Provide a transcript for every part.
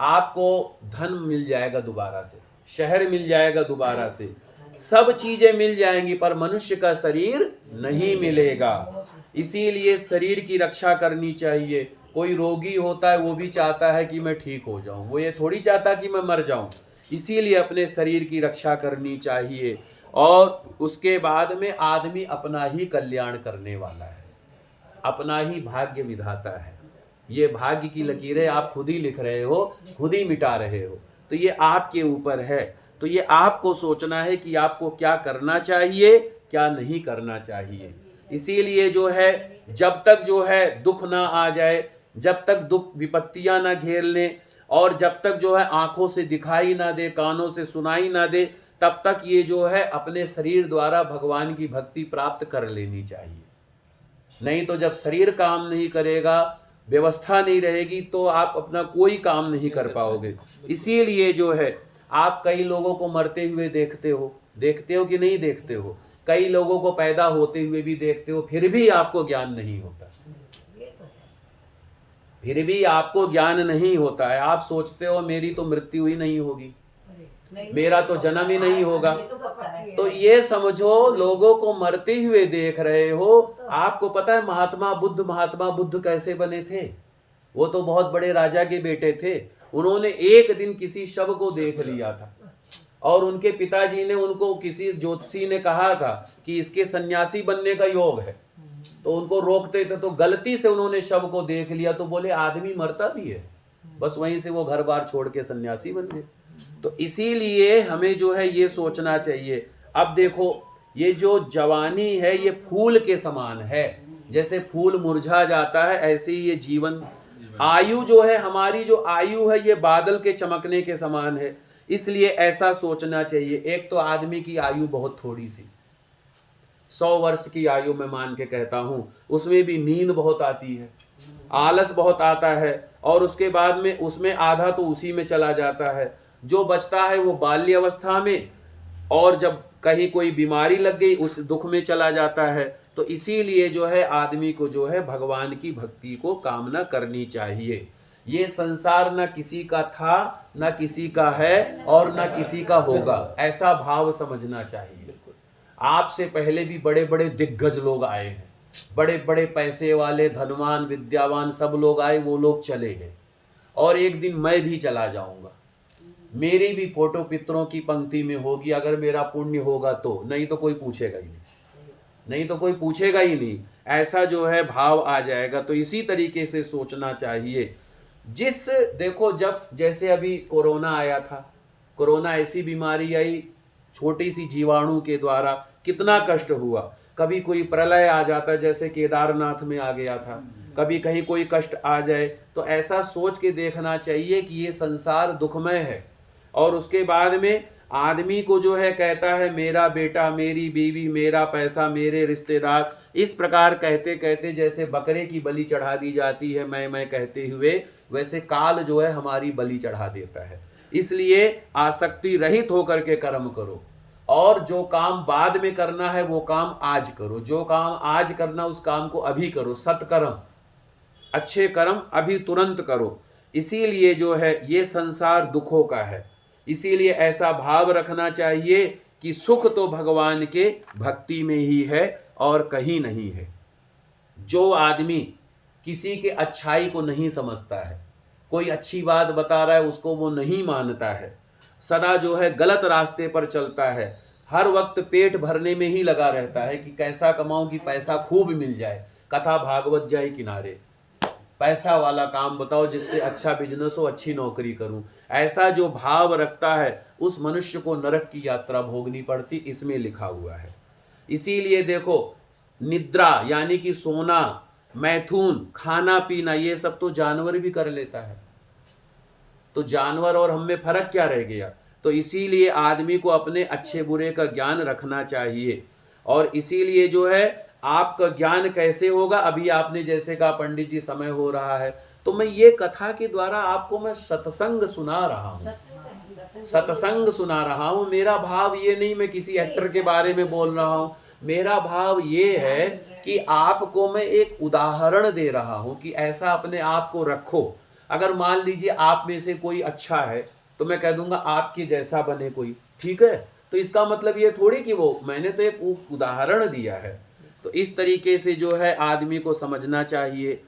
आपको धन मिल जाएगा दोबारा से, शहर मिल जाएगा दोबारा से, सब चीजें मिल जाएंगी, पर मनुष्य का शरीर नहीं मिलेगा। इसीलिए शरीर की रक्षा करनी चाहिए। कोई रोगी होता है वो भी चाहता है कि मैं ठीक हो जाऊं, वो ये थोड़ी चाहता कि मैं मर जाऊं। इसीलिए अपने शरीर की रक्षा करनी चाहिए। और उसके बाद में आदमी अपना ही कल्याण करने वाला है, अपना ही भाग्य विधाता है। ये भाग्य की लकीरें आप खुद ही लिख रहे हो, खुद ही मिटा रहे हो, तो ये आपके ऊपर है। तो ये आपको सोचना है कि आपको क्या करना चाहिए, क्या नहीं करना चाहिए। इसीलिए जो है, जब तक जो है दुख ना आ जाए, जब तक दुख विपत्तियां ना घेर लें, और जब तक जो है आंखों से दिखाई ना दे, कानों से सुनाई ना दे, तब तक ये जो है अपने शरीर द्वारा भगवान की भक्ति प्राप्त कर लेनी चाहिए। नहीं तो जब शरीर काम नहीं करेगा, व्यवस्था नहीं रहेगी, तो आप अपना कोई काम नहीं कर पाओगे। इसीलिए जो है, आप कई लोगों को मरते हुए देखते हो कि नहीं देखते हो? कई लोगों को पैदा होते हुए भी देखते हो, फिर भी आपको ज्ञान नहीं होता, फिर भी आपको ज्ञान नहीं होता है। आप सोचते हो मेरी तो मृत्यु ही नहीं होगी, मेरा तो जन्म ही नहीं होगा। तो ये समझो, लोगों को मरते हुए देख रहे हो। आपको पता है महात्मा बुद्ध कैसे बने थे? वो तो बहुत बड़े राजा के बेटे थे। उन्होंने एक दिन किसी शव को देख लिया था, और उनके पिताजी ने उनको, किसी ज्योतिषी ने कहा था कि इसके सन्यासी बनने का योग है, तो उनको रोकते थे, तो गलती से उन्होंने शव को देख लिया, तो बोले आदमी मरता भी है। बस वहीं से वो घर बार छोड़ के सन्यासी बन गए। तो इसीलिए हमें जो है ये सोचना चाहिए। अब देखो, ये जो जवानी है ये फूल के समान है, जैसे फूल मुरझा जाता है ऐसे ही ये जीवन, आयु जो है, हमारी जो आयु है ये बादल के चमकने के समान है। इसलिए ऐसा सोचना चाहिए। एक तो आदमी की आयु बहुत थोड़ी सी, 100 वर्ष की आयु में मान के कहता हूं, उसमें भी नींद बहुत आती है, आलस बहुत आता है, और उसके बाद में उसमें आधा तो उसी में चला जाता है। जो बचता है वो बाल्य अवस्था में, और जब कहीं कोई बीमारी लग गई उस दुख में चला जाता है। तो इसीलिए जो है आदमी को जो है भगवान की भक्ति को कामना करनी चाहिए। ये संसार न किसी का था, न किसी का है, और न किसी का होगा, ऐसा भाव समझना चाहिए। आपसे पहले भी बड़े बड़े दिग्गज लोग आए हैं, बड़े बड़े पैसे वाले, धनवान, विद्यावान सब लोग आए, वो लोग चले गए, और एक दिन मैं भी चला जाऊंगा। मेरी भी फोटो पितरों की पंक्ति में होगी, अगर मेरा पुण्य होगा तो, नहीं तो कोई पूछेगा ही नहीं, नहीं तो कोई पूछेगा ही नहीं। ऐसा जो है भाव आ जाएगा। तो इसी तरीके से सोचना चाहिए। देखो, जब जैसे अभी कोरोना आया था, कोरोना ऐसी बीमारी आई, छोटी सी जीवाणु के द्वारा कितना कष्ट हुआ। कभी कोई प्रलय आ जाता, जैसे केदारनाथ में आ गया था, कभी कहीं कोई कष्ट आ जाए, तो ऐसा सोच के देखना चाहिए कि ये संसार दुखमय है। और उसके बाद में आदमी को जो है कहता है मेरा बेटा, मेरी बीवी, मेरा पैसा, मेरे रिश्तेदार, इस प्रकार कहते कहते जैसे बकरे की बलि चढ़ा दी जाती है मैं कहते हुए, वैसे काल जो है हमारी बलि चढ़ा देता है। इसलिए आसक्ति रहित होकर के कर्म करो, और जो काम बाद में करना है वो काम आज करो। जो काम आज करना उस काम को अभी करो, सत्कर्म, अच्छे कर्म अभी तुरंत करो। इसीलिए जो है ये संसार दुखों का है। इसीलिए ऐसा भाव रखना चाहिए कि सुख तो भगवान के भक्ति में ही है और कहीं नहीं है। जो आदमी किसी के अच्छाई को नहीं समझता है, कोई अच्छी बात बता रहा है उसको वो नहीं मानता है, सदा जो है गलत रास्ते पर चलता है, हर वक्त पेट भरने में ही लगा रहता है कि कैसा कमाऊं कि पैसा खूब मिल जाए, कथा भागवत जाए किनारे, पैसा वाला काम बताओ जिससे अच्छा बिजनेस हो, अच्छी नौकरी करूं। ऐसा जो भाव रखता है उस मनुष्य को नरक की यात्रा भोगनी पड़ती, इसमें लिखा हुआ है। इसीलिए देखो, निद्रा यानी कि सोना, मैथुन, खाना पीना, ये सब तो जानवर भी कर लेता है, तो जानवर और हम में फर्क क्या रह गया? तो इसीलिए आदमी को अपने अच्छे बुरे का ज्ञान रखना चाहिए। और इसीलिए जो है आपका ज्ञान कैसे होगा? अभी आपने जैसे कहा पंडित जी समय हो रहा है, तो मैं ये कथा के द्वारा आपको मैं सत्संग सुना रहा हूँ, सत्संग सुना रहा हूँ। मेरा भाव ये नहीं मैं किसी एक्टर के बारे में बोल रहा हूँ, मेरा भाव ये है कि आपको मैं एक उदाहरण दे रहा हूँ कि ऐसा अपने आप को रखो। अगर मान लीजिए आप में से कोई अच्छा है तो मैं कह दूंगा आपके जैसा बने कोई, ठीक है। तो इसका मतलब ये थोड़ी कि वो, मैंने तो एक उदाहरण दिया है। तो इस तरीके से जो है आदमी को समझना चाहिए।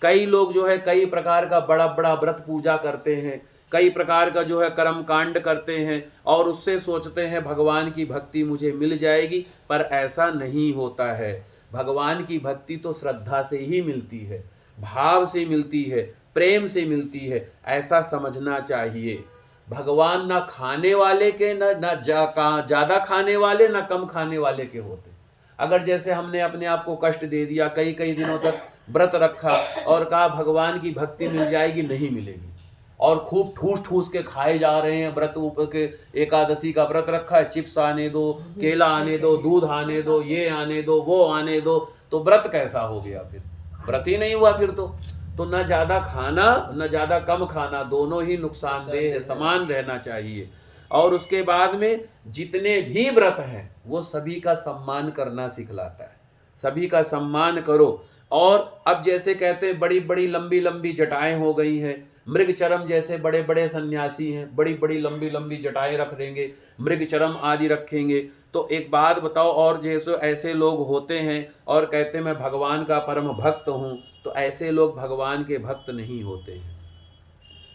कई लोग जो है कई प्रकार का बड़ा बड़ा व्रत पूजा करते हैं, कई प्रकार का जो है कर्म कांड करते हैं और उससे सोचते हैं भगवान की भक्ति मुझे मिल जाएगी, पर ऐसा नहीं होता है। भगवान की भक्ति तो श्रद्धा से ही मिलती है, भाव से मिलती है, प्रेम से मिलती है, ऐसा समझना चाहिए। भगवान ना खाने वाले के ना ज़्यादा खाने वाले ना कम खाने वाले के होते। अगर जैसे हमने अपने आप को कष्ट दे दिया, कई कई दिनों तक व्रत रखा और कहा भगवान की भक्ति मिल जाएगी, नहीं मिलेगी, और खूब ठूस ठूस के खाए जा रहे हैं। व्रत ऊपर के एकादशी का व्रत रखा है, चिप्स आने दो, केला आने दो, दूध आने दो, ये आने दो, वो आने दो, तो व्रत कैसा हो गया? फिर व्रत ही नहीं हुआ फिर तो न ज़्यादा खाना न ज़्यादा कम खाना, दोनों ही नुकसानदेह है, समान रहना चाहिए। और उसके बाद में जितने भी व्रत हैं वो सभी का सम्मान करना सिखलाता है, सभी का सम्मान करो। और अब जैसे कहते हैं बड़ी बड़ी लंबी लंबी जटाएं हो गई हैं, मृगचरम जैसे बड़े बड़े सन्यासी हैं, बड़ी बड़ी लंबी लंबी जटाएं रख देंगे, मृगचरम आदि रखेंगे। तो एक बात बताओ, और जैसे ऐसे लोग होते हैं और कहते हैं मैं भगवान का परम भक्त हूँ, तो ऐसे लोग भगवान के भक्त नहीं होते हैं।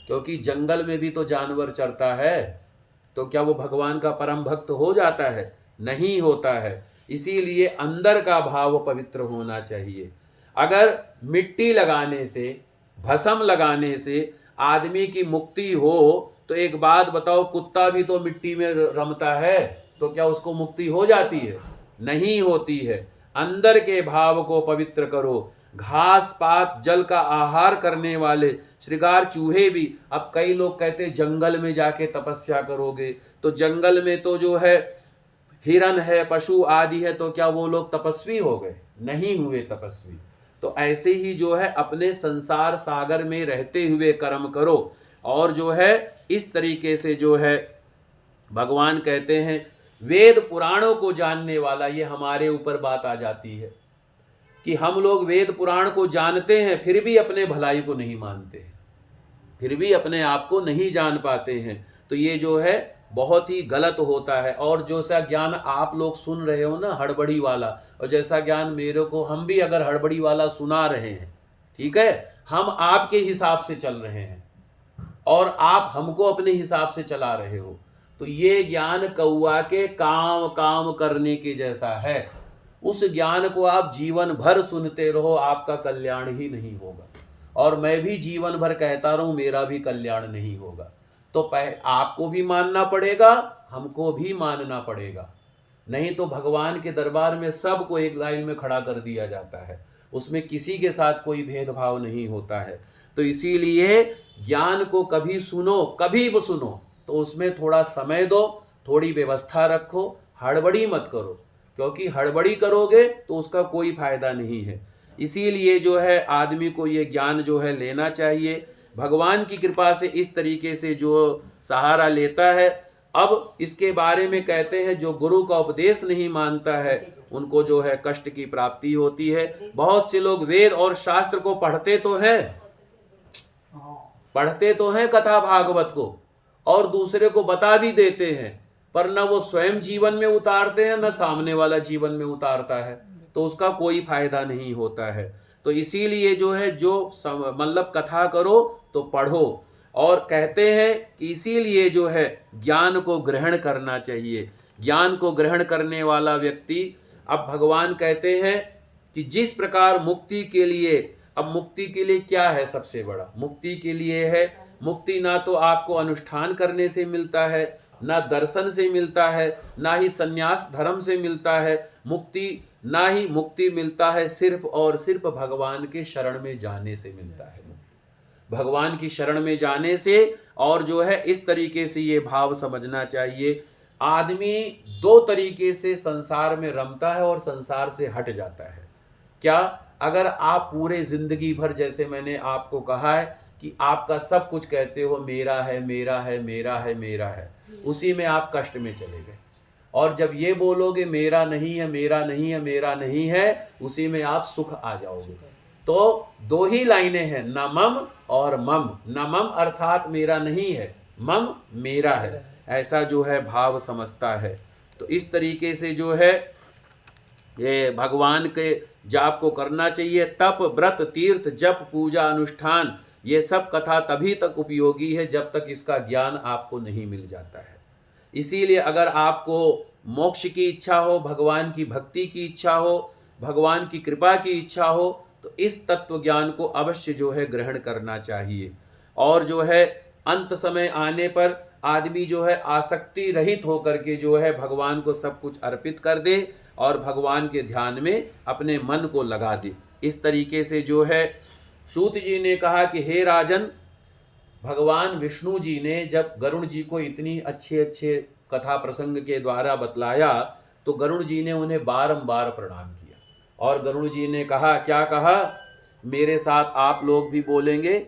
क्योंकि जंगल में भी तो जानवर चरता है, तो क्या वो भगवान का परम भक्त हो जाता है? नहीं होता है। इसीलिए अंदर का भाव पवित्र होना चाहिए। अगर मिट्टी लगाने से, भस्म लगाने से आदमी की मुक्ति हो, तो एक बात बताओ, कुत्ता भी तो मिट्टी में रमता है, तो क्या उसको मुक्ति हो जाती है? नहीं होती है। अंदर के भाव को पवित्र करो। घास पात जल का आहार करने वाले श्रृगार चूहे भी, अब कई लोग कहते हैं जंगल में जाके तपस्या करोगे, तो जंगल में तो जो है हिरन है, पशु आदि है, तो क्या वो लोग तपस्वी हो गए? नहीं हुए तपस्वी। तो ऐसे ही जो है अपने संसार सागर में रहते हुए कर्म करो। और जो है इस तरीके से जो है भगवान कहते हैं वेद पुराणों को जानने वाला, ये हमारे ऊपर बात आ जाती है कि हम लोग वेद पुराण को जानते हैं फिर भी अपने भलाई को नहीं मानते हैं, फिर भी अपने आप को नहीं जान पाते हैं। तो ये जो है बहुत ही गलत होता है। और जो सा ज्ञान आप लोग सुन रहे हो ना हड़बड़ी वाला, और जैसा ज्ञान मेरे को, हम भी अगर हड़बड़ी वाला सुना रहे हैं, ठीक है, हम आपके हिसाब से चल रहे हैं और आप हमको अपने हिसाब से चला रहे हो, तो ये ज्ञान कौआ के काम काम करने के जैसा है। उस ज्ञान को आप जीवन भर सुनते रहो, आपका कल्याण ही नहीं होगा। और मैं भी जीवन भर कहता रहूं मेरा भी कल्याण नहीं होगा। तो आपको भी मानना पड़ेगा, हमको भी मानना पड़ेगा, नहीं तो भगवान के दरबार में सबको एक लाइन में खड़ा कर दिया जाता है, उसमें किसी के साथ कोई भेदभाव नहीं होता है। तो इसीलिए ज्ञान को कभी सुनो, कभी वो सुनो तो उसमें थोड़ा समय दो, थोड़ी व्यवस्था रखो, हड़बड़ी मत करो, क्योंकि हड़बड़ी करोगे तो उसका कोई फायदा नहीं है। इसीलिए जो है आदमी को ये ज्ञान जो है लेना चाहिए। भगवान की कृपा से इस तरीके से जो सहारा लेता है, अब इसके बारे में कहते हैं जो गुरु का उपदेश नहीं मानता है उनको जो है कष्ट की प्राप्ति होती है। बहुत से लोग वेद और शास्त्र को पढ़ते तो हैं कथा भागवत को, और दूसरे को बता भी देते हैं, पर न वो स्वयं जीवन में उतारते हैं न सामने वाला जीवन में उतारता है, तो उसका कोई फायदा नहीं होता है। तो इसीलिए जो है जो मतलब कथा करो तो पढ़ो। और कहते हैं कि इसीलिए जो है ज्ञान को ग्रहण करना चाहिए। ज्ञान को ग्रहण करने वाला व्यक्ति, अब भगवान कहते हैं कि जिस प्रकार मुक्ति के लिए, अब मुक्ति के लिए क्या है सबसे बड़ा? मुक्ति के लिए है, मुक्ति ना तो आपको अनुष्ठान करने से मिलता है, ना दर्शन से मिलता है, ना ही संन्यास धर्म से मिलता है मुक्ति, ना ही मुक्ति मिलता है सिर्फ और सिर्फ भगवान के शरण में जाने से मिलता है। भगवान की शरण में जाने से। और जो है इस तरीके से ये भाव समझना चाहिए। आदमी दो तरीके से संसार में रमता है और संसार से हट जाता है। क्या? अगर आप पूरे जिंदगी भर, जैसे मैंने आपको कहा है कि आपका सब कुछ कहते हो मेरा है मेरा है मेरा है मेरा है, उसी में आप कष्ट में चले गए। और जब ये बोलोगे मेरा नहीं है मेरा नहीं है मेरा नहीं है, उसी में आप सुख आ जाओगे। तो दो ही लाइनें हैं, न मम और मम, न मम अर्थात मेरा नहीं है, मम मेरा है, ऐसा जो है भाव समझता है। तो इस तरीके से जो है ये भगवान के जाप को करना चाहिए। तप, व्रत, तीर्थ, जप, पूजा, अनुष्ठान, ये सब कथा तभी तक उपयोगी है जब तक इसका ज्ञान आपको नहीं मिल जाता है। इसीलिए अगर आपको मोक्ष की इच्छा हो, भगवान की भक्ति की इच्छा हो, भगवान की कृपा की इच्छा हो, तो इस तत्व ज्ञान को अवश्य जो है ग्रहण करना चाहिए। और जो है अंत समय आने पर आदमी जो है आसक्ति रहित होकर के जो है भगवान को सब कुछ अर्पित कर दे और भगवान के ध्यान में अपने मन को लगा दे। इस तरीके से जो है सूत जी ने कहा कि हे राजन, भगवान विष्णु जी ने जब गरुड़ जी को इतनी अच्छे अच्छे कथा प्रसंग के द्वारा बतलाया तो गरुड़ जी ने उन्हें बारंबार प्रणाम किया और गरुड़ जी ने कहा, क्या कहा, मेरे साथ आप लोग भी बोलेंगे,